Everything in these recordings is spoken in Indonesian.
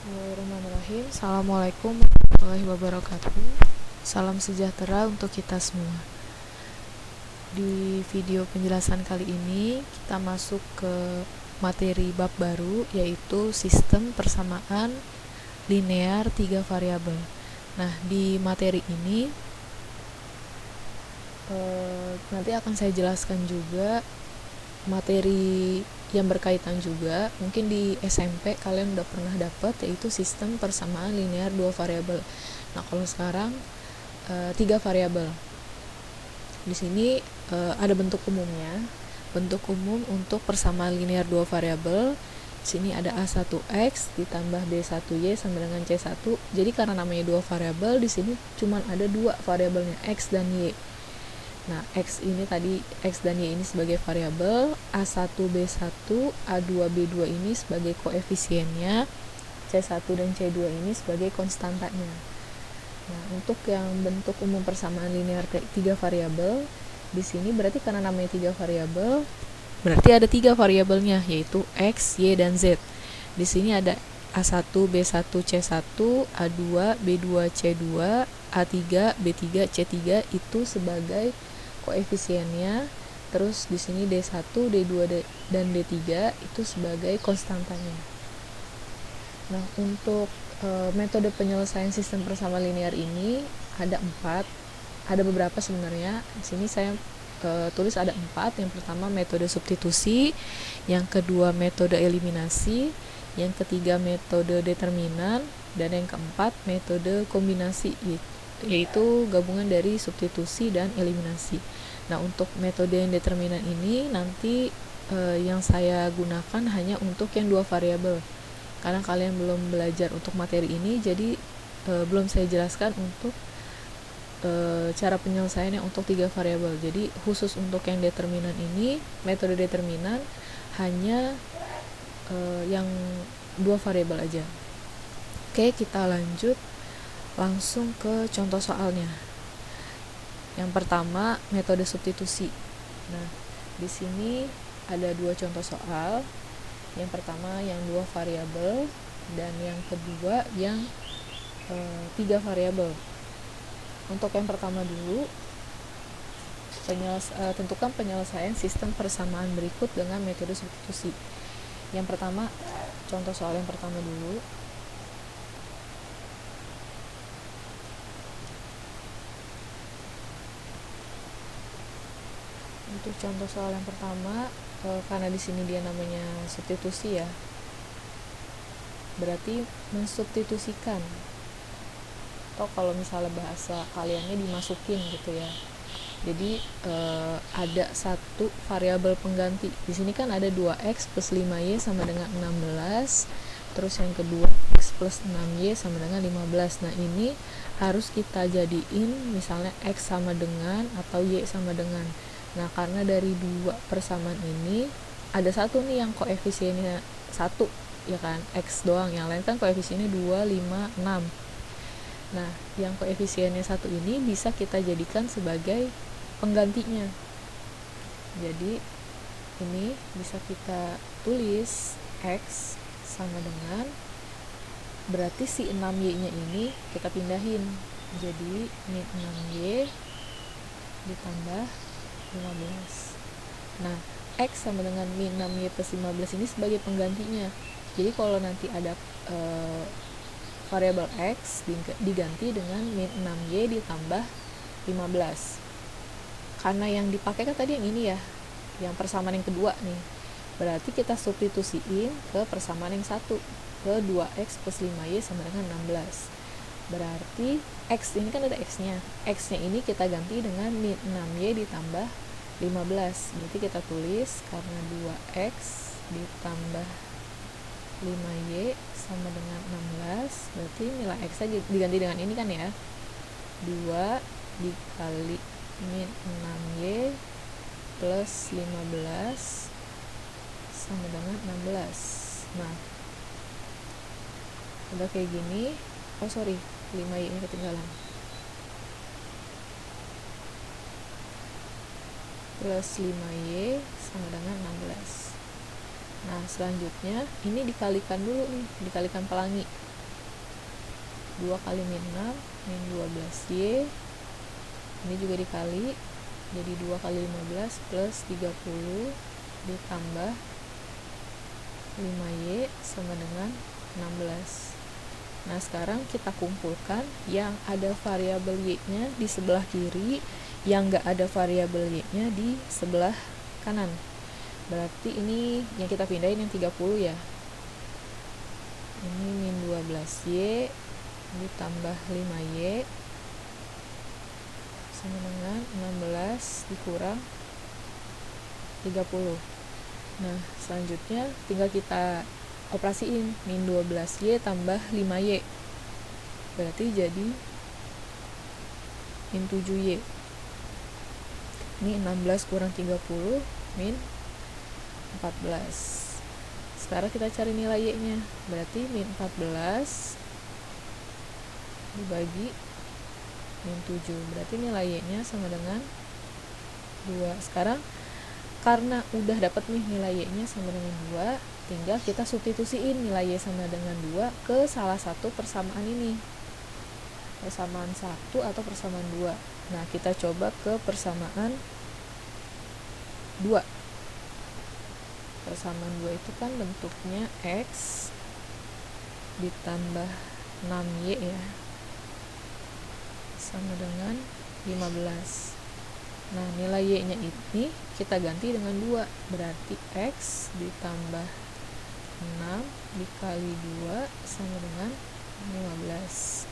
Bismillahirrahmanirrahim. Assalamualaikum warahmatullahi wabarakatuh. Salam sejahtera untuk kita semua. Di video penjelasan kali ini kita masuk ke materi bab baru, yaitu sistem persamaan linear 3 variabel. Nah, di materi ini nanti akan saya jelaskan juga materi yang berkaitan juga. Mungkin di SMP kalian udah pernah dapat, yaitu sistem persamaan linear 2 variabel. Nah, kalau sekarang 3 variabel. Di sini ada bentuk umumnya. Bentuk umum untuk persamaan linear 2 variabel. Di sini ada A1X ditambah B1Y sama dengan C1. Jadi karena namanya 2 variabel, di sini cuma ada 2 variabelnya, X dan Y. Nah, X dan Y ini sebagai variabel, A1, B1, A2, B2 ini sebagai koefisiennya, C1 dan C2 ini sebagai konstantanya. Nah, untuk yang bentuk umum persamaan linear 3 variabel, di sini berarti karena namanya 3 variabel, berarti ada 3 variabelnya, yaitu X, Y, dan Z. Di sini ada A1, B1, C1, A2, B2, C2, A3, B3, C3 itu sebagai koefisiennya. Terus di sini D1, D2 dan D3 itu sebagai konstantanya. Nah, untuk metode penyelesaian sistem persamaan linear ini ada 4. Ada beberapa sebenarnya. Di sini saya tulis ada 4. Yang pertama metode substitusi, yang kedua metode eliminasi, yang ketiga metode determinan, dan yang keempat metode kombinasi, yaitu gabungan dari substitusi dan eliminasi. Nah, untuk metode yang determinan ini nanti yang saya gunakan hanya untuk yang 2 variabel. Karena kalian belum belajar untuk materi ini, jadi belum saya jelaskan untuk cara penyelesaiannya untuk 3 variabel. Jadi khusus untuk yang determinan ini, metode determinan hanya yang 2 variabel aja. Oke, kita lanjut langsung ke contoh soalnya. Yang pertama, metode substitusi. Nah, di sini ada 2 contoh soal. Yang pertama yang 2 variabel, dan yang kedua yang 3 variabel. Untuk yang pertama dulu, tentukan penyelesaian sistem persamaan berikut dengan metode substitusi. Yang pertama, contoh soal yang pertama dulu. Untuk contoh soal yang pertama, karena di sini dia namanya substitusi ya, berarti mensubstitusikan, atau kalau misalnya bahasa kaliannya dimasukin gitu ya. Jadi ada satu variabel pengganti. Di sini kan ada 2x plus 5y sama dengan 16. Terus yang kedua x plus 6y sama dengan 15. Nah, ini harus kita jadiin misalnya x sama dengan atau y sama dengan. Nah, karena dari 2 persamaan ini ada satu nih yang koefisiennya 1, ya kan, x doang, yang lain kan koefisiennya 2, 5, 6. Nah, yang koefisiennya 1 ini bisa kita jadikan sebagai penggantinya. Jadi ini bisa kita tulis x sama dengan, berarti si 6y nya ini kita pindahin, jadi ini 6y ditambah 15. Nah, x sama dengan min 6y plus 15 ini sebagai penggantinya. Jadi kalau nanti ada variabel x diganti dengan min 6y ditambah 15. Karena yang dipakai kan tadi yang ini ya, yang persamaan yang kedua nih. Berarti kita substitusiin ke persamaan yang satu, ke 2x plus 5y sama dengan 16. Berarti x ini kan ada x-nya. X-nya ini kita ganti dengan min 6y ditambah 15. Berarti kita tulis karena 2x ditambah 5y sama dengan 16, berarti nilai x nya diganti dengan ini kan ya, 2 dikali min 6y plus 15 sama dengan 16. Nah, udah kayak gini. 5y ini ketinggalan, plus 5y sama dengan 16. Nah, selanjutnya ini dikalikan dulu nih, dikalikan pelangi. 2 kali min 6 min 12Y, ini juga dikali, jadi 2 kali 15 plus 30 ditambah 5Y sama dengan 16. Nah, sekarang kita kumpulkan yang ada variabel Y-nya di sebelah kiri, yang nggak ada variabel Y-nya di sebelah kanan. Berarti ini yang kita pindahin yang 30 ya. Ini min 12Y ditambah 5Y sama dengan 16 dikurang 30. Nah, selanjutnya tinggal kita operasiin min 12Y tambah 5Y, berarti jadi min 7Y. Ini 16 kurang 30 min 14. Sekarang kita cari nilai Y nya, berarti min 14 dibagi min 7, berarti nilai Y nya sama dengan 2. Sekarang karena udah dapat nih nilai Y nya sama dengan 2, tinggal kita substitusiin nilai Y sama dengan 2 ke salah satu persamaan ini, persamaan 1 atau persamaan 2. Nah, kita coba ke persamaan 2. Persamaan 2 itu kan bentuknya X ditambah 6Y ya, sama dengan 15. Nah, nilai Y nya ini kita ganti dengan 2, berarti X ditambah 6 dikali 2 sama dengan 15.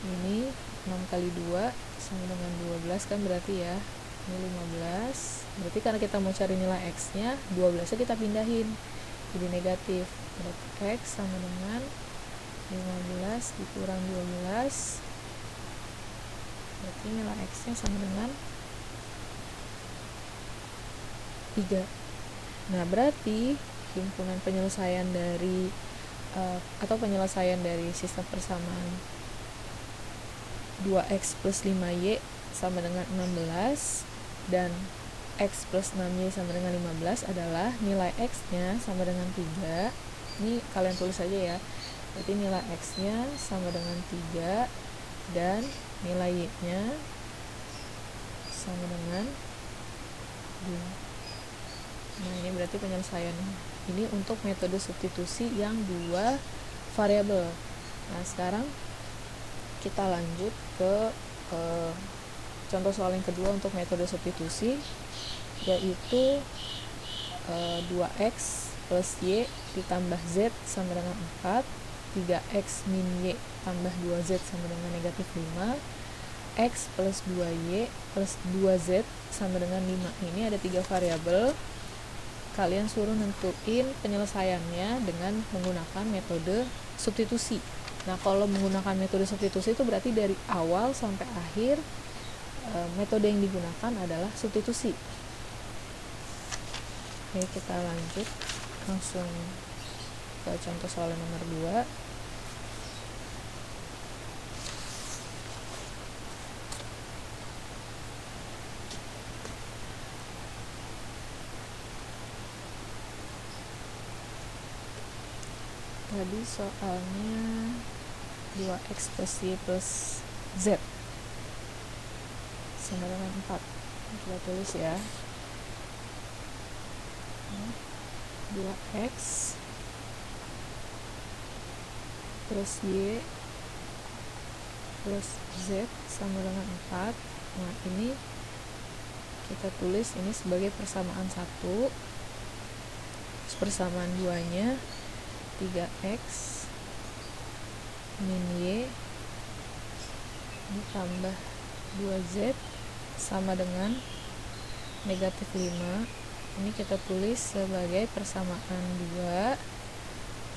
Ini 6 kali 2 sama dengan 12 kan berarti ya, ini 15. Berarti karena kita mau cari nilai X nya, 12 nya kita pindahin jadi negatif, berarti X sama dengan 15 dikurang 12, berarti nilai X nya sama dengan 3. Nah, berarti himpunan penyelesaian dari atau penyelesaian dari sistem persamaan 2X plus 5Y sama dengan 16 dan X plus 6Y sama dengan 15 adalah nilai X nya sama dengan 3. Ini kalian tulis aja ya, berarti nilai X nya sama dengan 3 dan nilai Y nya sama dengan 2. Nah, ini berarti penyelesaiannya. Ini untuk metode substitusi yang 2 variabel. Nah, sekarang kita lanjut ke contoh soal yang kedua untuk metode substitusi, yaitu 2X plus Y ditambah Z sama dengan 4, 3X min Y tambah 2Z sama dengan negatif 5, X plus 2Y plus 2Z sama dengan 5. Ini ada 3 variabel. Kalian suruh nentuin penyelesaiannya dengan menggunakan metode substitusi. Nah, kalau menggunakan metode substitusi itu berarti dari awal sampai akhir metode yang digunakan adalah substitusi. Oke, kita lanjut langsung ke contoh soal nomor 2. Tadi soalnya 2X plus Y plus Z sama dengan 4. Kita tulis ya, 2X plus Y plus Z sama dengan 4. Nah, ini kita tulis ini sebagai persamaan 1. Persamaan 2 nya 3X min Y ditambah 2Z sama dengan negatif 5. Ini kita tulis sebagai persamaan 2.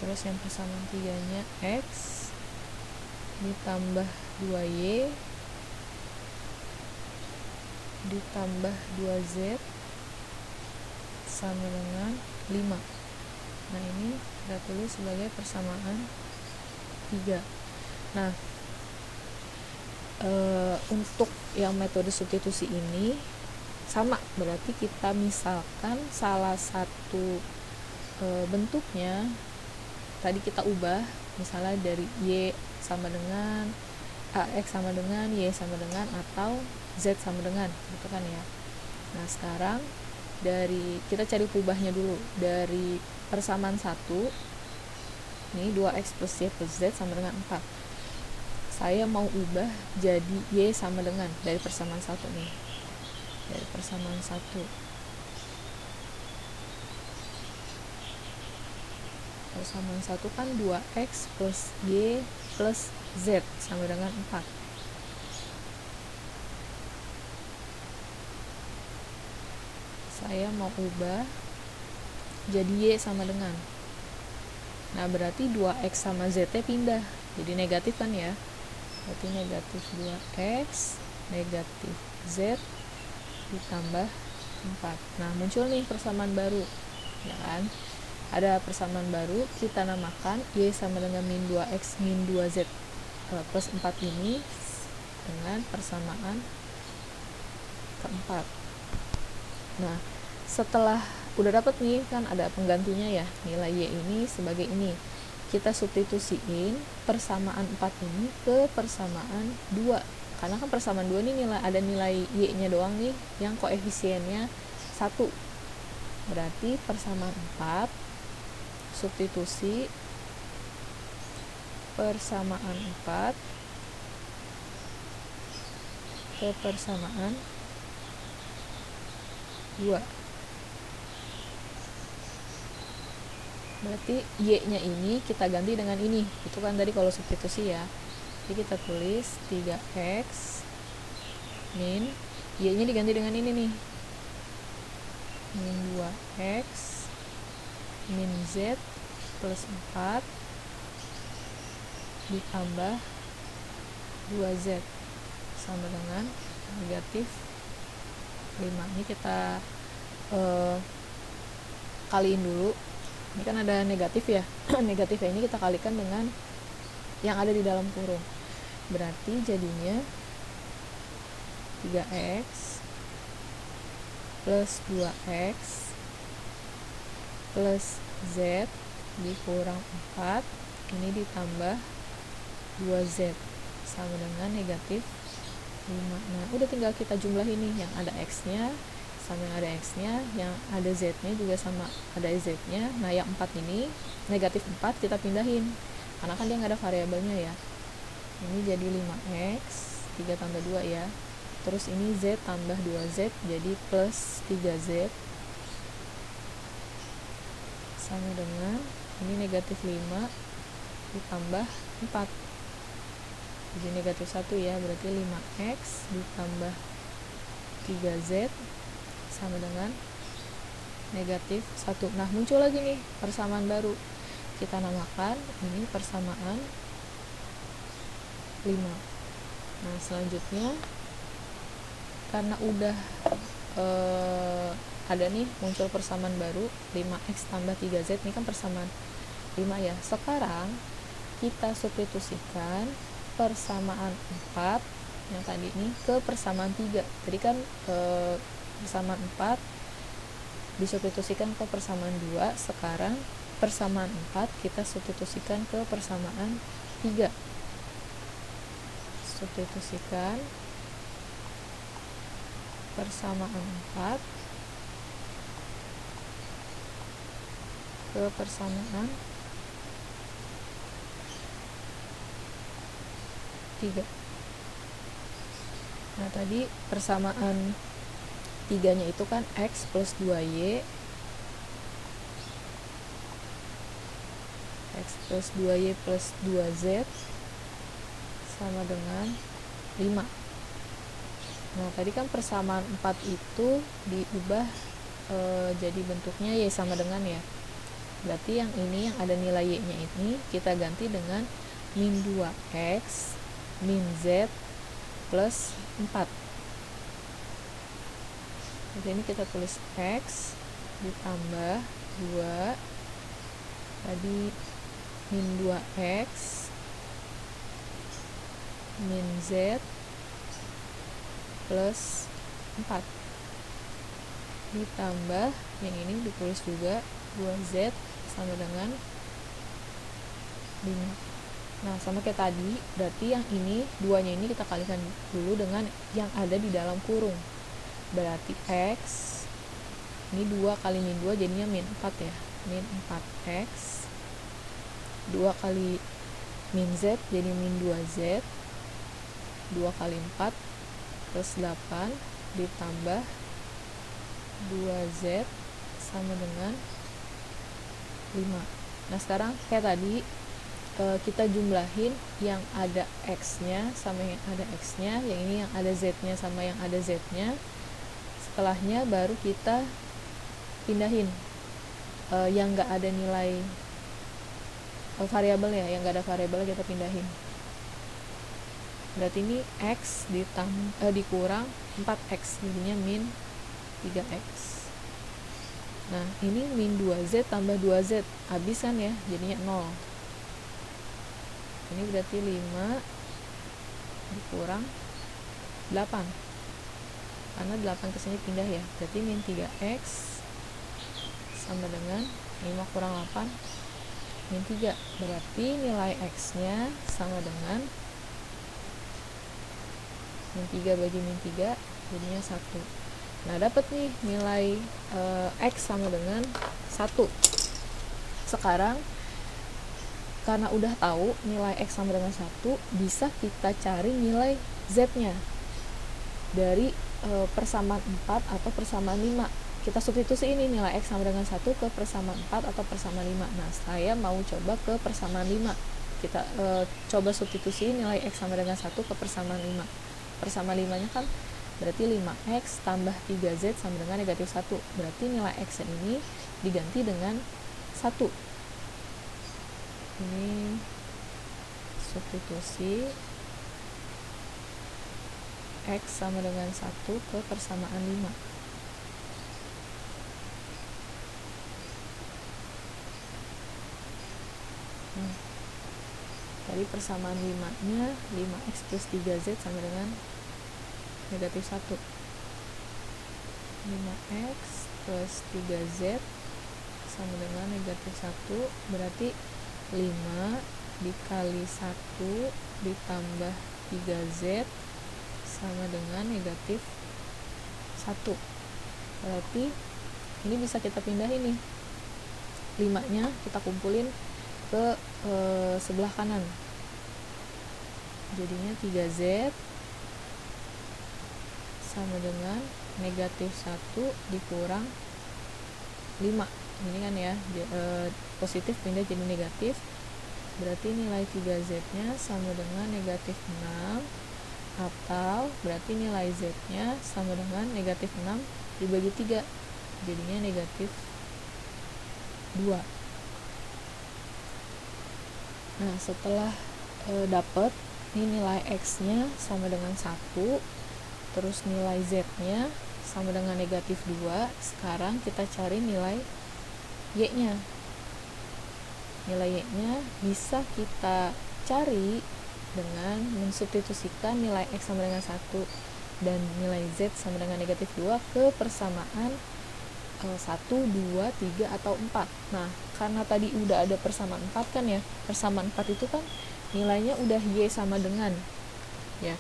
Terus yang persamaan 3 nya X ditambah 2Y ditambah 2Z sama dengan 5. Nah, ini kita tulis sebagai persamaan 3. Nah, untuk yang metode substitusi ini sama, berarti kita misalkan salah satu bentuknya tadi kita ubah misalnya dari Y sama dengan X sama dengan Y sama dengan atau Z sama dengan gitu kan ya. Nah sekarang dari kita cari perubahannya dulu. Dari persamaan 1 ini 2X plus Y plus Z sama dengan 4, saya mau ubah jadi Y sama dengan dari persamaan 1 nih, dari persamaan 1 persamaan 1 kan 2X plus Y plus Z sama dengan 4. Saya mau ubah jadi Y sama dengan, nah berarti 2X sama Z pindah jadi negatif kan ya, berarti negatif 2X negatif Z ditambah 4. Nah muncul nih persamaan baru ya kan, ada persamaan baru, kita namakan Y sama dengan min 2X min 2Z plus 4 ini dengan persamaan keempat. Nah setelah udah dapat nih kan ada penggantinya ya, nilai Y ini sebagai ini, kita substitusiin persamaan 4 ini ke persamaan 2, karena kan persamaan 2 ini ada nilai Y nya doang nih yang koefisiennya 1, berarti persamaan 4 substitusi persamaan 4 ke persamaan 2, berarti Y nya ini kita ganti dengan ini, itu kan tadi kalau substitusi ya, jadi kita tulis 3X min Y nya diganti dengan ini nih, min 2X min Z plus 4 ditambah 2Z sama dengan negatif 5. Ini kita kaliin dulu, ini kan ada negatif ya negatifnya ini kita kalikan dengan yang ada di dalam kurung, berarti jadinya 3X plus 2X plus Z dikurang 4 ini ditambah 2Z sama dengan negatif 5. Nah udah tinggal kita jumlahin nih, yang ada X nya sama yang ada X nya, yang ada Z nya juga sama ada Z nya. Nah yang 4 ini negatif 4 kita pindahin karena kan dia nggak ada variabelnya ya, ini jadi 5X 3 tambah 2 ya, terus ini Z tambah 2Z jadi plus 3Z sama dengan ini negatif 5 ditambah 4 jadi negatif 1 ya, berarti 5X ditambah 3Z sama dengan negatif 1. Nah muncul lagi nih persamaan baru, kita namakan ini persamaan 5. Nah selanjutnya karena udah ada nih muncul persamaan baru 5X tambah 3Z, ini kan persamaan 5 ya, sekarang kita substitusikan persamaan 4 yang tadi ini ke persamaan 3, tadi kan persamaan 4 disubstitusikan ke persamaan 2, sekarang persamaan 4 kita substitusikan ke persamaan 3, substitusikan persamaan 4 ke persamaan 3. Nah tadi persamaan 3 nya itu kan X plus 2Y X plus 2Y plus 2Z sama dengan 5. Nah tadi kan persamaan 4 itu diubah jadi bentuknya Y sama dengan ya, berarti yang ini yang ada nilai Y nya ini kita ganti dengan min 2X min Z plus 4. Jadi ini kita tulis X ditambah 2 tadi min 2X min Z plus 4 ditambah yang ini ditulis juga 2Z sama dengan 5. Nah, sama kayak tadi, berarti yang ini, duanya ini kita kalikan dulu dengan yang ada di dalam kurung. Berarti X, ini 2 kali min 2 jadinya min 4 ya. Min 4X. 2 kali min Z jadi min 2Z. 2 kali 4 plus 8 ditambah 2Z sama dengan 5. Nah, sekarang kayak tadi, kita jumlahin yang ada X-nya sama yang ada X-nya, yang ini yang ada Z-nya sama yang ada Z-nya. Setelahnya baru kita pindahin yang nggak ada nilai variabel ya, yang nggak ada variabel kita pindahin. Berarti ini X dikurang 4X, jadinya min 3X. Nah, ini min 2Z tambah 2Z, habis kan ya, jadinya 0. Ini berarti 5 dikurang 8, karena 8 kesini pindah ya, berarti min 3X sama dengan 5 kurang 8 min 3, berarti nilai X nya sama dengan min 3 bagi min 3 jadinya 1. Nah, dapat nih nilai X sama dengan 1. Sekarang karena udah tahu nilai X sama dengan 1, bisa kita cari nilai Z-nya dari persamaan 4 atau persamaan 5. Kita substitusi ini nilai X sama dengan 1 ke persamaan 4 atau persamaan 5. Nah, saya mau coba ke persamaan 5. Kita coba substitusi nilai X sama dengan 1 ke persamaan 5. Persamaan 5-nya kan berarti 5X tambah 3Z sama dengan negatif 1. Berarti nilai X ini diganti dengan 1. Ini substitusi X sama dengan 1 ke persamaan 5. Tadi persamaan 5-nya 5X plus 3Z sama dengan negatif 1. 5X plus 3Z sama dengan negatif 1, berarti 5 dikali 1 ditambah 3Z sama dengan negatif 1. Berarti ini bisa kita pindahin nih, 5-nya kita kumpulin ke sebelah kanan, jadinya 3Z sama dengan negatif 1 dikurang 5. Ini kan ya, positif pindah jadi negatif, berarti nilai 3Z-nya sama dengan negatif 6, atau berarti nilai Z-nya sama dengan negatif 6 dibagi 3, jadinya negatif 2. Nah, setelah dapat ini nilai X-nya sama dengan 1, terus nilai Z-nya sama dengan negatif 2, sekarang kita cari nilai Y-nya. Nilai Y-nya bisa kita cari dengan mensubstitusikan nilai X sama dengan 1 dan nilai Z sama dengan negatif 2 ke persamaan 1, 2, 3, atau 4. Nah, karena tadi udah ada persamaan 4 kan ya, persamaan 4 itu kan nilainya udah Y sama dengan ya,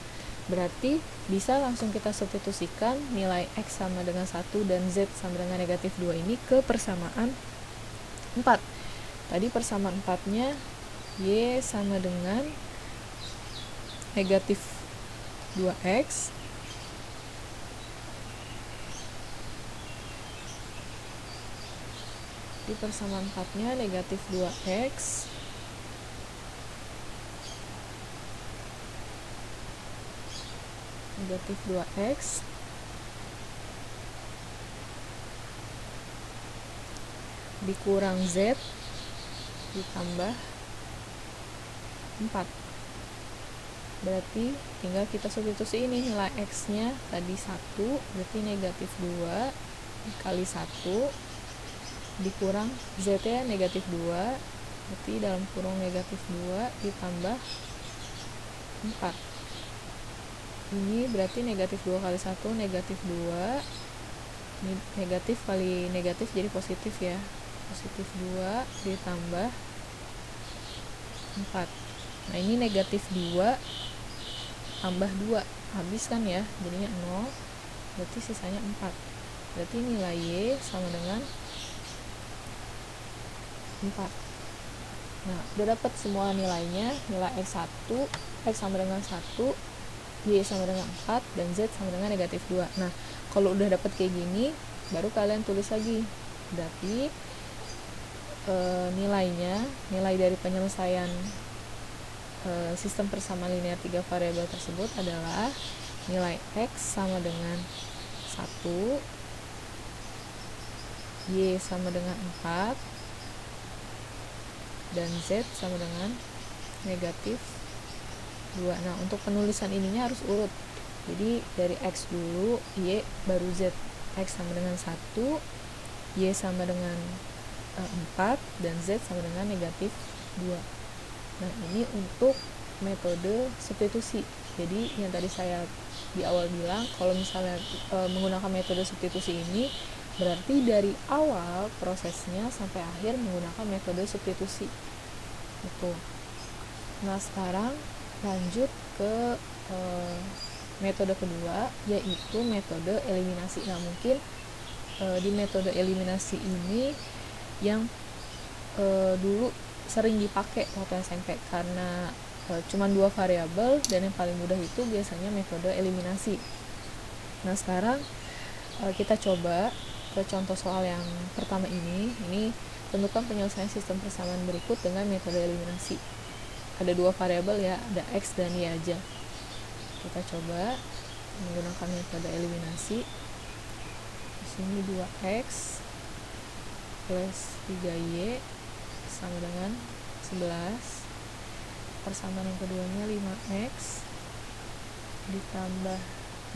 berarti bisa langsung kita substitusikan nilai X sama dengan 1 dan Z sama dengan negatif 2 ini ke persamaan 4. Tadi persamaan 4-nya Y sama dengan negatif 2X di persamaan 4-nya negatif 2X negatif 2X dikurang Z ditambah 4. Berarti tinggal kita substitusi ini, nilai X nya tadi 1, berarti negatif 2 dikali 1 dikurang Z nya negatif 2, berarti dalam kurung negatif 2 ditambah 4. Ini berarti negatif 2 kali 1 negatif 2, ini negatif kali negatif jadi positif ya, positif 2 ditambah 4. Nah ini negatif 2 tambah 2, habis kan ya, jadinya 0, berarti sisanya 4. Berarti nilai Y sama dengan 4. Nah udah dapat semua nilainya, nilai X1, X sama dengan 1, Y sama dengan 4, dan Z sama dengan negatif 2. Nah kalau udah dapat kayak gini, baru kalian tulis lagi. Berarti nilai dari penyelesaian sistem persamaan linear 3 variabel tersebut adalah nilai X sama dengan 1, Y sama dengan 4, dan Z sama dengan negatif 2. Nah untuk penulisan ininya harus urut, jadi dari X dulu, Y baru Z. X sama dengan 1, Y sama dengan 4, dan Z sama dengan negatif 2. Nah ini untuk metode substitusi. Jadi yang tadi saya di awal bilang, kalau misalnya menggunakan metode substitusi ini, berarti dari awal prosesnya sampai akhir menggunakan metode substitusi. Itu. Nah sekarang lanjut ke metode kedua, yaitu metode eliminasi. Nah mungkin di metode eliminasi ini yang dulu sering dipakai waktu SMP, karena cuma 2 variabel dan yang paling mudah itu biasanya metode eliminasi. Nah sekarang kita coba ke contoh soal yang pertama ini. Tentukan penyelesaian sistem persamaan berikut dengan metode eliminasi. Ada 2 variabel ya, ada X dan Y aja. Kita coba menggunakan metode eliminasi. Di sini 2X plus 3Y sama dengan 11. Persamaan yang keduanya 5X ditambah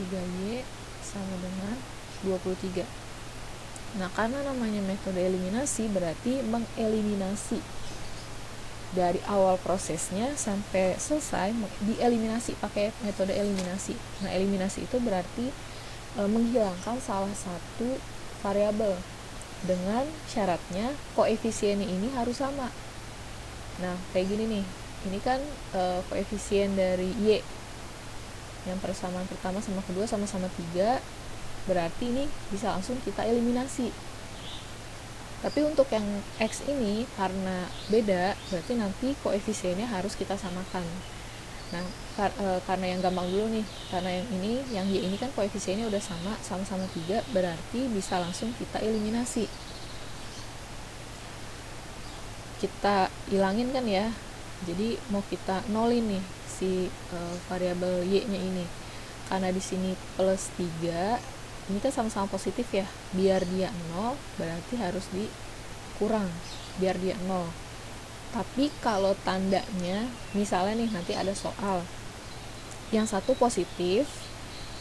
3Y sama dengan 23. Nah karena namanya metode eliminasi, berarti mengeliminasi dari awal prosesnya sampai selesai dieliminasi pakai metode eliminasi. Nah eliminasi itu berarti menghilangkan salah satu variabel dengan syaratnya koefisiennya ini harus sama. Nah kayak gini nih, ini kan koefisien dari Y yang persamaan pertama sama kedua sama-sama 3, berarti ini bisa langsung kita eliminasi. Tapi untuk yang X ini karena beda, berarti nanti koefisiennya harus kita samakan. Nah karena yang gampang dulu nih, karena yang ini, yang Y ini kan koefisiennya udah sama-sama 3, berarti bisa langsung kita eliminasi. Kita hilangin kan ya, jadi mau kita nolin nih si variabel Y nya ini, karena di sini plus 3, ini kan sama-sama positif ya, biar dia 0 berarti harus dikurang biar dia 0. Tapi kalau tandanya, misalnya nih nanti ada soal yang satu positif,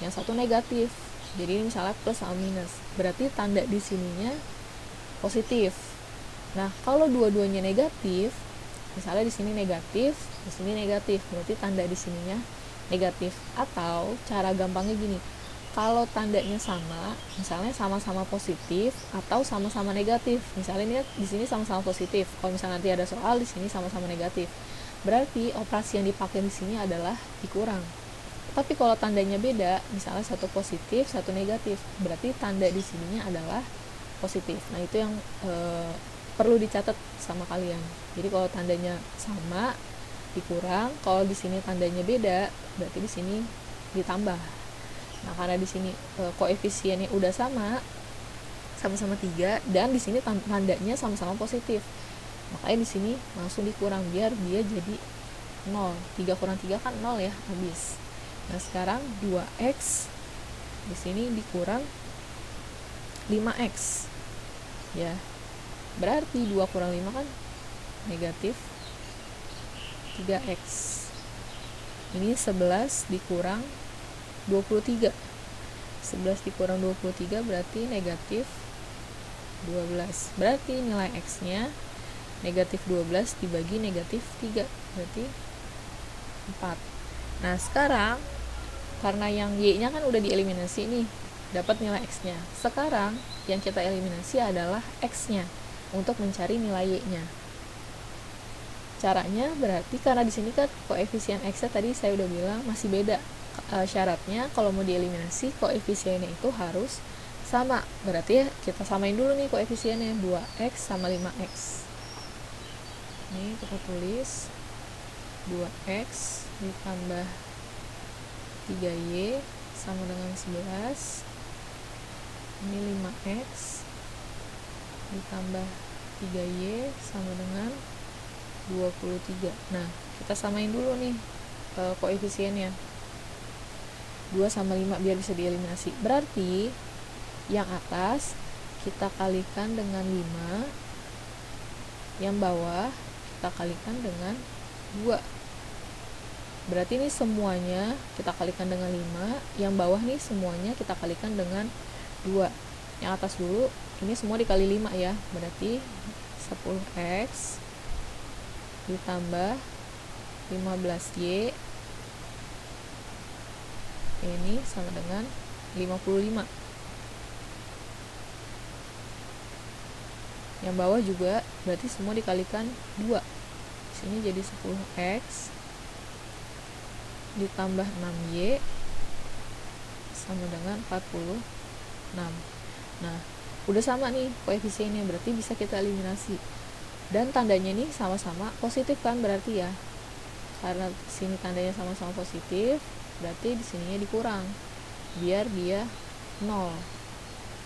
yang satu negatif, jadi ini misalnya plus sama minus, berarti tanda di sininya positif. Nah kalau dua-duanya negatif, misalnya di sini negatif, di sini negatif, berarti tanda di sininya negatif. Atau cara gampangnya gini, kalau tandanya sama, misalnya sama-sama positif atau sama-sama negatif, misalnya ini di sini sama-sama positif, kalau misalnya nanti ada soal di sini sama-sama negatif, berarti operasi yang dipakai di sini adalah dikurang. Tapi kalau tandanya beda, misalnya satu positif, satu negatif, berarti tanda di sininya adalah positif. Nah itu yang perlu dicatat sama kalian. Jadi kalau tandanya sama dikurang, kalau di sini tandanya beda, berarti di sini ditambah. Nah karena di sini koefisiennya udah sama-sama 3, dan di sini tandanya sama-sama positif, makanya di sini langsung dikurang biar dia jadi 0. 3 kurang 3 kan 0 ya, habis. Nah sekarang 2X di sini dikurang 5X ya, berarti 2 kurang 5 kan negatif 3X. Ini 11 dikurang 23, 11 dikurang 23 berarti negatif 12, berarti nilai X nya negatif 12 dibagi negatif 3, berarti 4. Nah sekarang karena yang Y nya kan udah dieliminasi nih, dapat nilai X nya. Sekarang yang kita eliminasi adalah X nya untuk mencari nilai Y nya. caranya berarti karena di sini kan koefisien X tadi saya udah bilang masih beda. Syaratnya kalau mau dieliminasi koefisiennya itu harus sama. Berarti ya kita samain dulu nih koefisiennya, 2x sama 5x. Ini kita tulis 2x ditambah 3y sama dengan 11. Ini 5x ditambah 3y sama dengan 23. Nah, kita samain dulu nih koefisiennya 2 sama 5 biar bisa dieliminasi. Berarti yang atas kita kalikan dengan 5, yang bawah kita kalikan dengan 2. Berarti ini semuanya kita kalikan dengan 5, yang bawah nih semuanya kita kalikan dengan 2. Yang atas dulu, ini semua dikali 5 ya, berarti 10x ditambah 15y ini sama dengan 55. Yang bawah juga berarti semua dikalikan 2. Sini jadi 10x ditambah 6y sama dengan 46. Nah, udah sama nih koefisiennya, berarti bisa kita eliminasi. Dan tandanya nih sama-sama positif kan berarti ya. Karena sini tandanya sama-sama positif, berarti di sininya dikurang biar dia 0.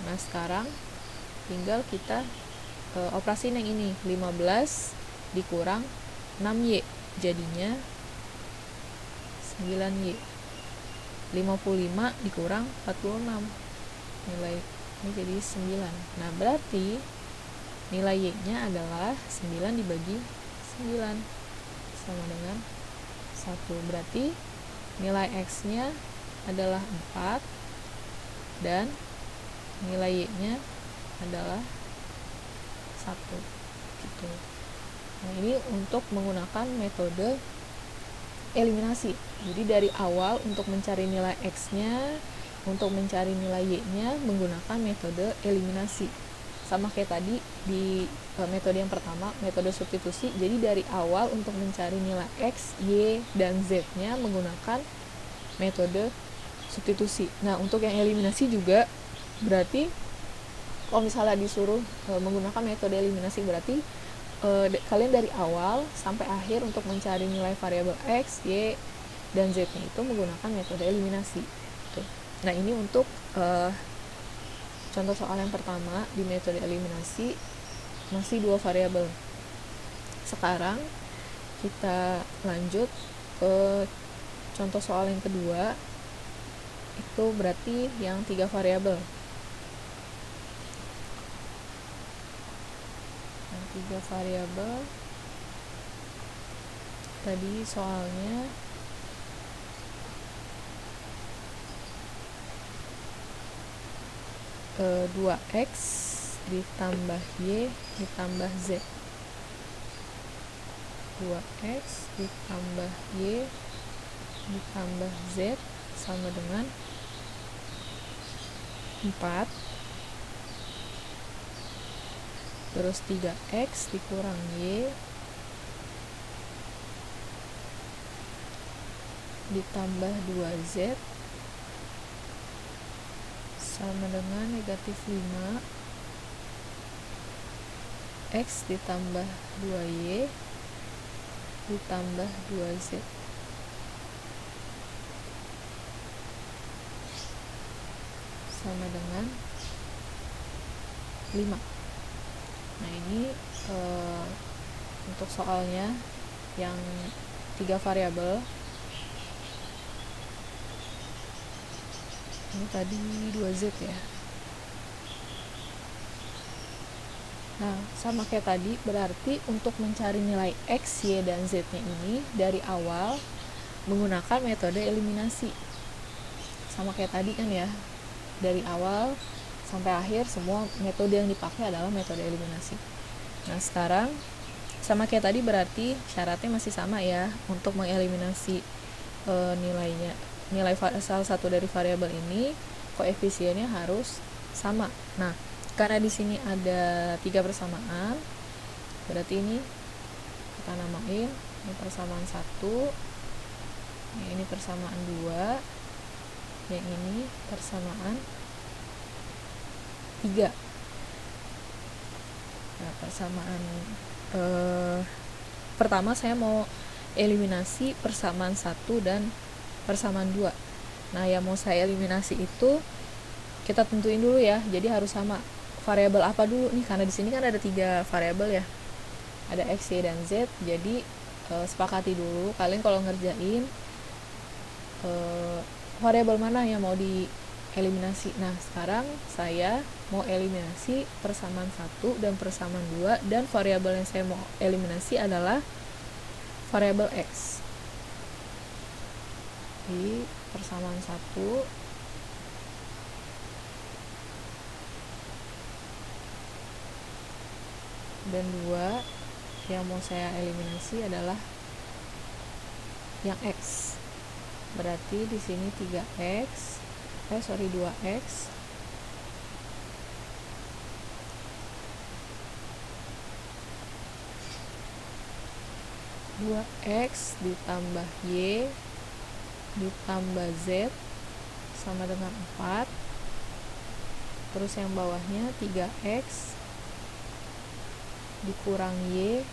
Nah, sekarang tinggal kita operasiin yang ini, 15 dikurang 6y jadinya 9y. 55 dikurang 46, nilai ini jadi 9. Nah, berarti nilai y-nya adalah 9 dibagi 9 sama dengan 1. Berarti nilai x-nya adalah 4 dan nilai y-nya adalah 1 gitu. Nah, ini untuk menggunakan metode eliminasi. Jadi dari awal untuk mencari nilai x-nya, untuk mencari nilai y-nya menggunakan metode eliminasi. Sama kayak tadi di metode yang pertama, metode substitusi. Jadi dari awal untuk mencari nilai x, y, dan z-nya menggunakan metode substitusi. Nah, untuk yang eliminasi juga berarti kalau misalnya disuruh menggunakan metode eliminasi berarti kalian dari awal sampai akhir untuk mencari nilai variabel x, y, dan z-nya itu menggunakan metode eliminasi. Nah, ini untuk contoh soal yang pertama di metode eliminasi masih 2 variabel. Sekarang kita lanjut ke contoh soal yang kedua, itu berarti yang 3 variabel. 3 variabel tadi soalnya e, 2x ditambah y ditambah z. 2x ditambah y ditambah z sama dengan 4. Terus 3x dikurang y ditambah 2z sama dengan negatif 5. X ditambah 2y ditambah 2z sama dengan 5. Nah, ini untuk soalnya yang 3 variabel. Ini tadi 2z ya. Nah, sama kayak tadi, berarti untuk mencari nilai x, y, dan z-nya ini dari awal menggunakan metode eliminasi. Sama kayak tadi kan ya, dari awal sampai akhir semua metode yang dipakai adalah metode eliminasi. Nah, sekarang sama kayak tadi berarti syaratnya masih sama ya, untuk mengeliminasi nilai salah satu dari variabel ini koefisiennya harus sama. Nah, karena di sini ada 3 persamaan, berarti ini kita namain ini persamaan 1, yang ini persamaan 2, yang ini persamaan 3. Nah, persamaan pertama saya mau eliminasi persamaan 1 dan persamaan 2. Nah, yang mau saya eliminasi itu kita tentuin dulu ya. Jadi harus sama. Variabel apa dulu nih? Karena di sini kan ada 3 variabel ya. Ada X, Y, dan Z. Jadi sepakati dulu kalian kalau ngerjain variabel mana yang mau dieliminasi. Nah, sekarang saya mau eliminasi persamaan 1 dan persamaan 2, dan variabel yang saya mau eliminasi adalah variabel X. Di persamaan 1 dan 2 yang mau saya eliminasi adalah yang X. Berarti di sini 2x 2x ditambah Y ditambah Z sama dengan 4. Terus yang bawahnya 3x dikurang Y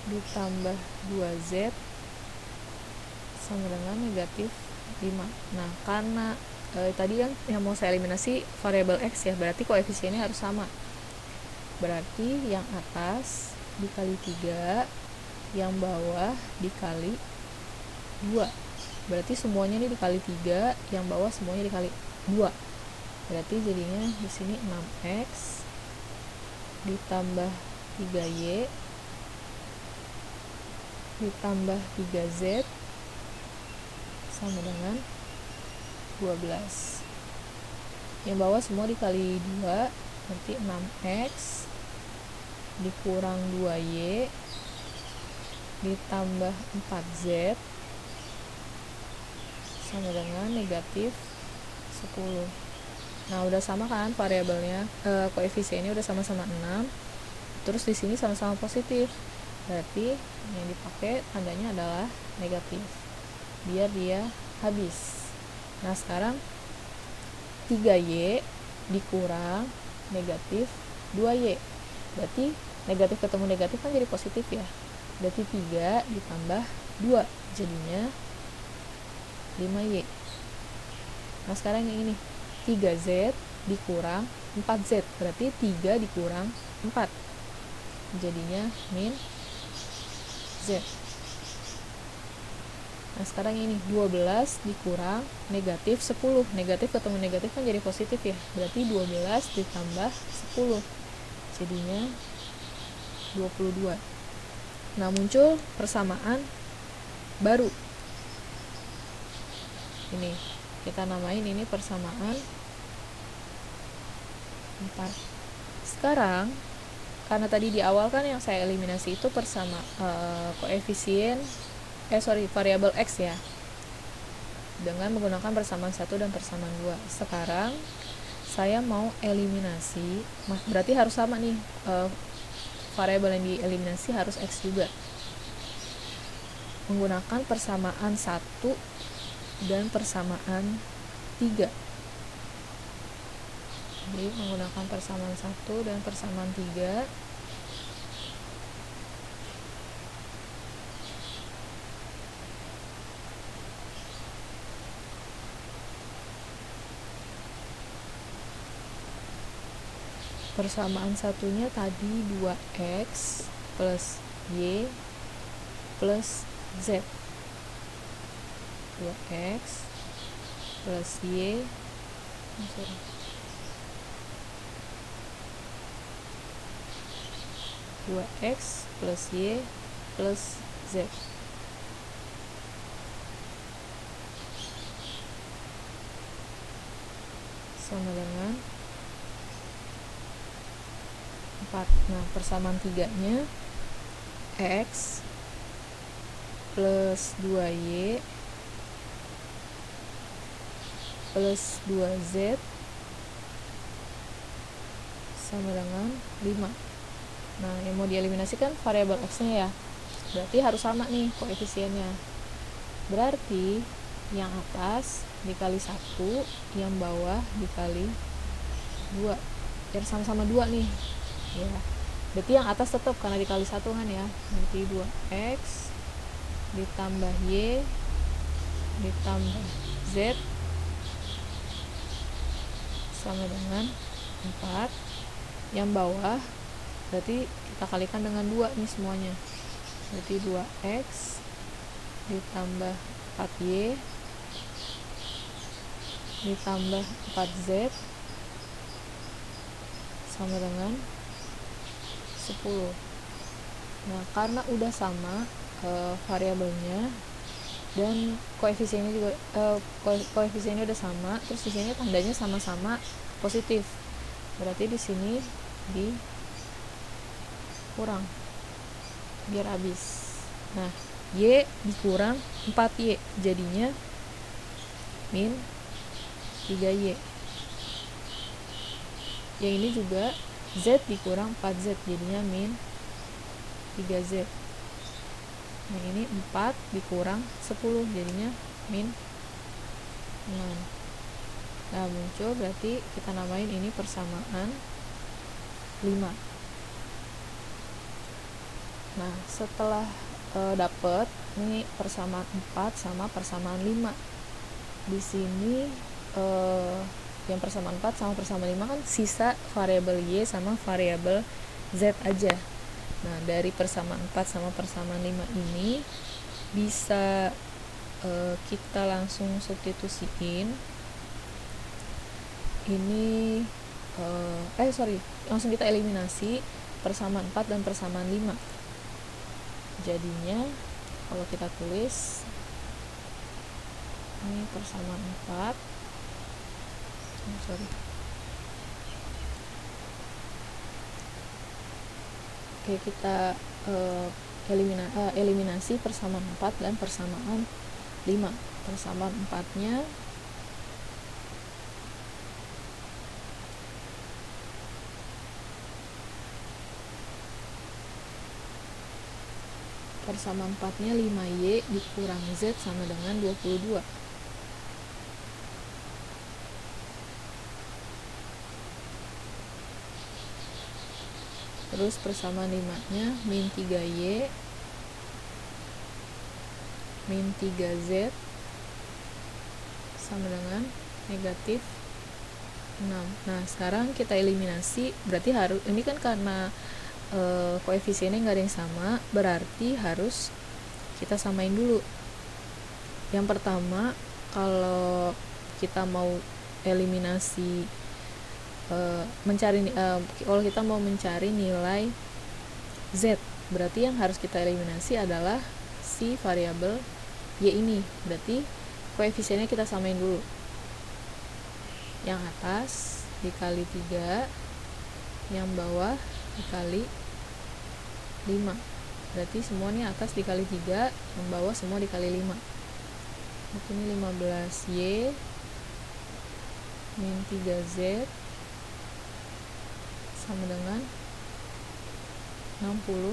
ditambah 2Z sama dengan negatif 5. Nah, karena tadi yang mau saya eliminasi variabel X ya, berarti koefisiennya harus sama. Berarti yang atas dikali 3, yang bawah dikali 2. Berarti semuanya ini dikali 3, yang bawah semuanya dikali 2. Berarti jadinya di sini 6x ditambah 3y ditambah 3z sama dengan 12. Yang bawah semua dikali 2, berarti 6x dikurang 2y ditambah 4z sama dengan negatif 10. Nah, udah sama kan variabelnya, koefisiennya udah sama-sama 6. Terus di sini sama-sama positif. Berarti yang dipakai tandanya adalah negatif. Biar dia habis. Nah, sekarang 3y dikurang negatif 2y. Berarti negatif ketemu negatif kan jadi positif ya. Berarti 3 ditambah 2 jadinya 5y. Nah, sekarang yang ini 3z dikurang 4z, berarti 3 dikurang 4 jadinya min z. Nah, sekarang ini 12 dikurang negatif 10, negatif ketemu negatif kan jadi positif ya, berarti 12 ditambah 10 jadinya 22. Nah, muncul persamaan baru. Ini kita namain ini persamaan 4. Sekarang karena tadi di awal kan yang saya eliminasi itu variabel X ya, dengan menggunakan persamaan 1 dan persamaan 2. Sekarang saya mau eliminasi, berarti harus sama nih, variabel yang dieliminasi harus X juga, menggunakan persamaan 1 dan persamaan 3. Jadi menggunakan persamaan 1 dan persamaan 3. Persamaan satunya tadi 2x plus y plus z. 2x plus y 2x plus y plus z sama dengan 4. Nah, persamaan 3-nya x plus 2y plus 2z sama dengan 5. Nah, yang mau dieliminasikan variabel x-nya ya. berarti harus sama nih koefisiennya. Berarti yang atas dikali 1, yang bawah dikali 2, biar sama-sama 2 nih ya. Berarti yang atas tetap karena dikali 1 kan ya, berarti 2x ditambah y ditambah z sama dengan 4. Yang bawah berarti kita kalikan dengan 2 nih semuanya, berarti 2x ditambah 4y ditambah 4z sama dengan 10. Nah, karena udah sama variabelnya dan koefisiennya juga koefisiennya udah sama, terus di sini tandanya sama-sama positif, berarti di sini dikurang biar habis. Nah, y dikurang 4y jadinya min 3y. Yang ini juga z dikurang 4z jadinya min 3z. Nah, ini 4 dikurang 10 jadinya min 6. Nah, muncul, berarti kita namain ini persamaan 5. Nah, setelah dapet ini persamaan 4 sama persamaan 5. Di sini yang persamaan 4 sama persamaan 5 kan sisa variabel y sama variabel z aja. Nah, dari persamaan 4 sama persamaan 5 ini bisa kita langsung substitusiin. Ini langsung kita eliminasi persamaan 4 dan persamaan 5. Jadinya kalau kita tulis ini persamaan 4, Oke, kita eliminasi persamaan 4 dan persamaan 5. Persamaan 4-nya persamaan 4-nya 5y dikurang z sama dengan 22. Terus persamaan 5-nya min 3y min 3z sama dengan negatif 6. Nah, sekarang kita eliminasi, berarti harus, ini kan karena koefisiennya nggak ada yang sama, berarti harus kita samain dulu. Yang pertama, kalau kita mau eliminasi kalau kita mau mencari nilai z, berarti yang harus kita eliminasi adalah si variabel y ini. Berarti koefisiennya kita samain dulu. Yang atas dikali 3, yang bawah dikali 5. Berarti semuanya atas dikali 3, yang bawah semua dikali 5. Berarti ini 15y min 3z sama dengan 66.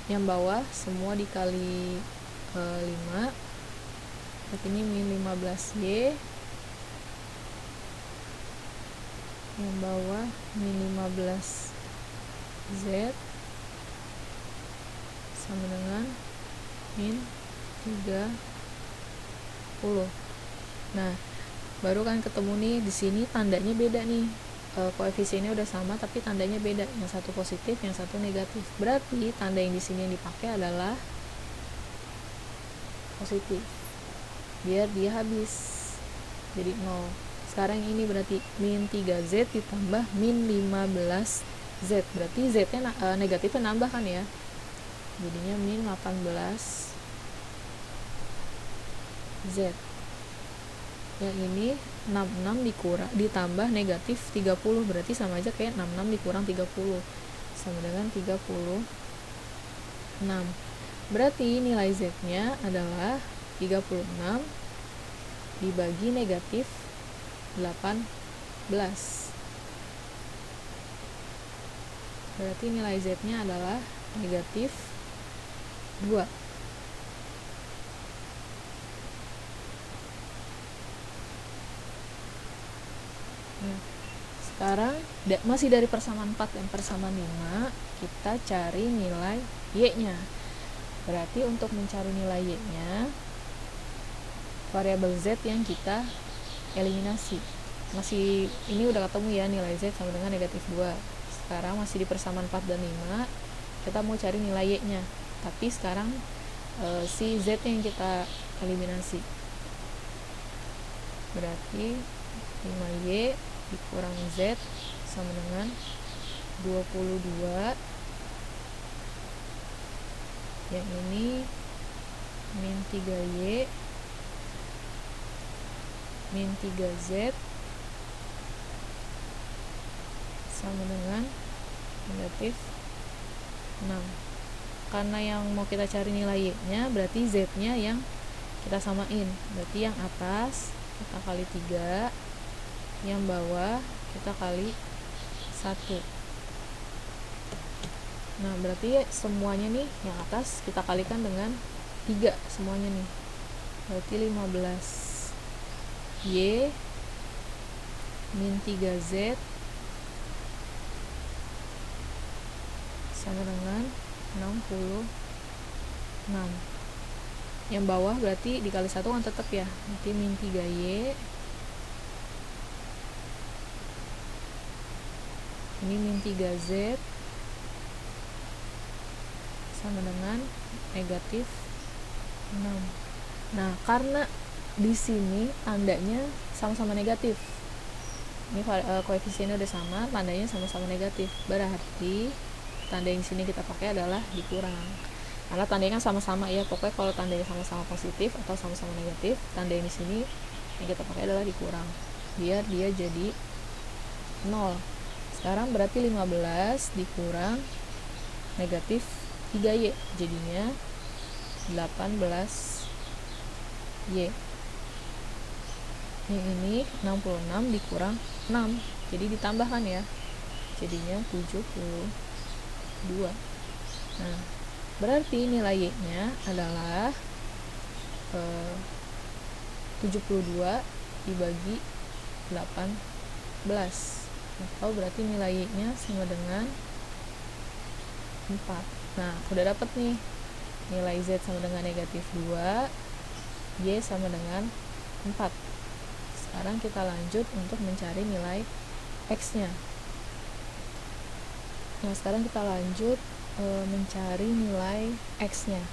Yang bawah semua dikali 5, berarti ini min 15y, yang bawah min 15z sama dengan min 30. Nah, baru kan ketemu nih, di sini tandanya beda nih, koefisiennya udah sama tapi tandanya beda, yang satu positif, yang satu negatif. Berarti tanda yang di sini yang dipakai adalah positif biar dia habis jadi 0. Sekarang ini berarti min 3z ditambah min 15z, berarti z-nya negatifnya nambah kan ya, jadinya min 18z. Yang ini 66 ditambah negatif 30, berarti sama aja kayak 66 dikurang 30 sama dengan 36. Berarti nilai z-nya adalah 36 dibagi negatif 18. Berarti nilai Z-nya adalah negatif 2. Nah, sekarang masih dari persamaan 4 dan persamaan 5, kita cari nilai Y-nya. Berarti untuk mencari nilai Y-nya, variabel Z yang kita eliminasi. Masih ini udah ketemu ya, nilai Z sama dengan negatif 2. Sekarang masih di persamaan 4 dan 5, kita mau cari nilai Y-nya. Tapi sekarang si Z yang kita eliminasi. Berarti 5Y dikurang Z sama dengan 22. Yang ini min 3Y min 3Z sama dengan negatif 6. Karena yang mau kita cari nilai Y-nya, berarti Z-nya yang kita samain. Berarti yang atas kita kali 3, yang bawah kita kali 1. Nah, berarti semuanya nih, yang atas kita kalikan dengan 3 semuanya nih. Berarti 15Y min 3Z sama dengan 66. Yang bawah berarti dikali 1 kan tetap ya, berarti min 3Y ini min 3Z sama dengan negatif 6. Nah, karena di sini tandanya sama-sama negatif, ini koefisiennya udah sama, tandanya sama-sama negatif, berarti tanda yang sini kita pakai adalah dikurang. Karena tandanya kan sama-sama ya, pokoknya kalau tandanya sama-sama positif atau sama-sama negatif, tanda yang di sini yang kita pakai adalah dikurang, biar dia jadi 0. Sekarang berarti 15 dikurang negatif 3Y, jadinya 18Y. Yang ini 66 dikurang 6, jadi ditambahkan ya, jadinya 72. Nah, berarti nilai Y-nya adalah 72 dibagi 18, atau berarti nilai Y-nya sama dengan 4. Nah, udah dapet nih nilai Z sama dengan negatif 2, Y sama dengan 4. Sekarang kita lanjut untuk mencari nilai X-nya. Nah, sekarang kita lanjut mencari nilai X-nya.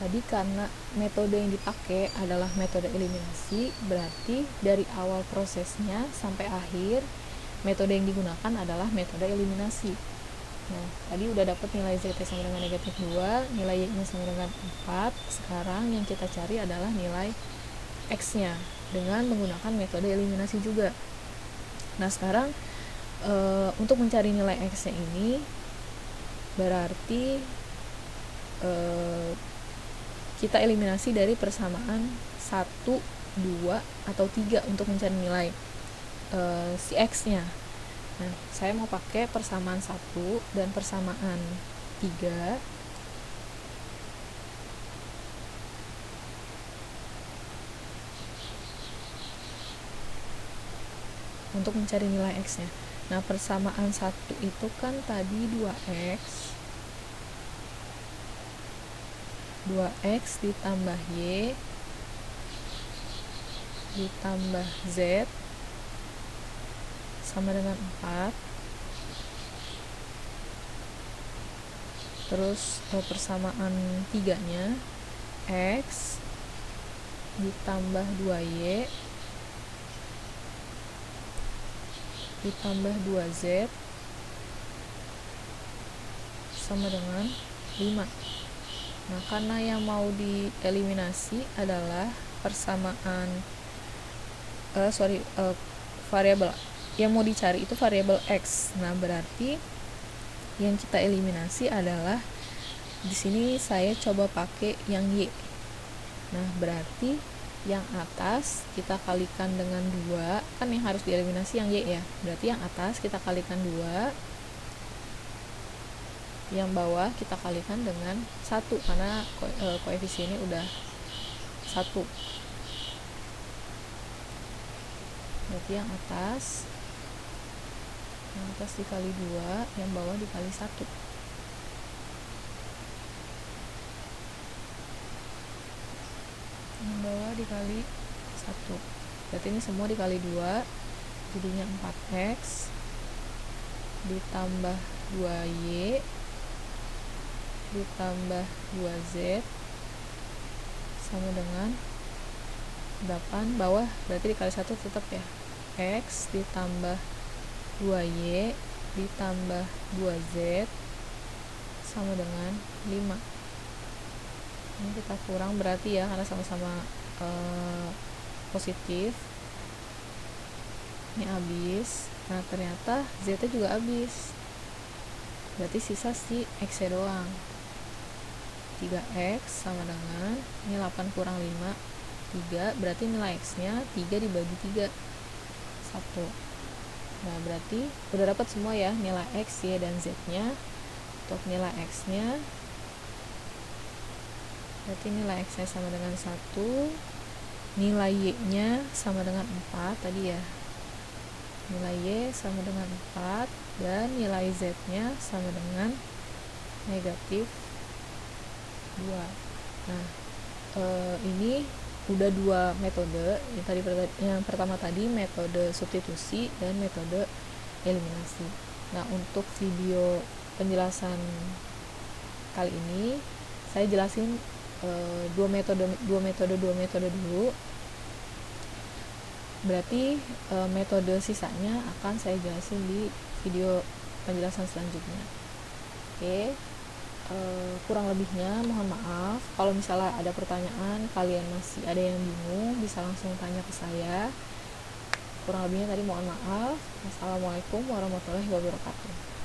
Tadi karena metode yang dipakai adalah metode eliminasi, berarti dari awal prosesnya sampai akhir metode yang digunakan adalah metode eliminasi. Nah, tadi udah dapat nilai Z sama dengan negatif 2, nilai Y-nya sama dengan 4. Sekarang yang kita cari adalah nilai X-nya dengan menggunakan metode eliminasi juga. Nah, sekarang untuk mencari nilai X-nya ini berarti kita eliminasi dari persamaan 1, 2, atau 3 untuk mencari nilai si X-nya. Nah, saya mau pakai persamaan 1 dan persamaan 3. Untuk mencari nilai X-nya. Nah, persamaan 1 itu kan tadi 2X. 2X ditambah Y ditambah Z sama dengan 4. Terus persamaan 3-nya X ditambah 2Y ditambah 2Z sama dengan 5. Nah, karena yang mau dieliminasi adalah persamaan variabel yang mau dicari itu variabel X. Nah, berarti yang kita eliminasi adalah di sini saya coba pakai yang Y. Nah, berarti yang atas kita kalikan dengan 2, kan yang harus dieliminasi yang Y ya, berarti yang atas kita kalikan 2 yang bawah kita kalikan dengan 1 karena koefisiennya udah 1. Berarti yang atas dikali 2, yang bawah dikali 1. Yang bawah dikali 1. Berarti ini semua dikali 2, jadinya 4x ditambah 2y ditambah 2z sama dengan 8. Bawah berarti dikali 1 tetap ya, x ditambah 2y ditambah 2z sama dengan 5. Ini kita kurang berarti ya, karena sama-sama positif. Ini habis. Nah ternyata z nya juga habis, berarti sisa si x nya doang. 3x sama dengan, ini 8 kurang 5, 3, berarti nilai x nya 3 dibagi 3, 1. Nah berarti udah dapat semua ya, nilai x, y, dan z nya. Untuk nilai x nya berarti nilai x nya sama dengan 1, nilai y nya sama dengan 4 tadi ya, nilai y sama dengan 4, dan nilai z nya sama dengan negatif 2. Nah ini udah 2 metode. Yang pertama tadi metode substitusi dan metode eliminasi. Nah untuk video penjelasan kali ini saya jelasin dua metode dulu. Berarti metode sisanya akan saya jelasin di video penjelasan selanjutnya. Oke. Kurang lebihnya mohon maaf. Kalau misalnya ada pertanyaan, kalian masih ada yang bingung, bisa langsung tanya ke saya. Kurang lebihnya tadi mohon maaf. Wassalamualaikum warahmatullahi wabarakatuh.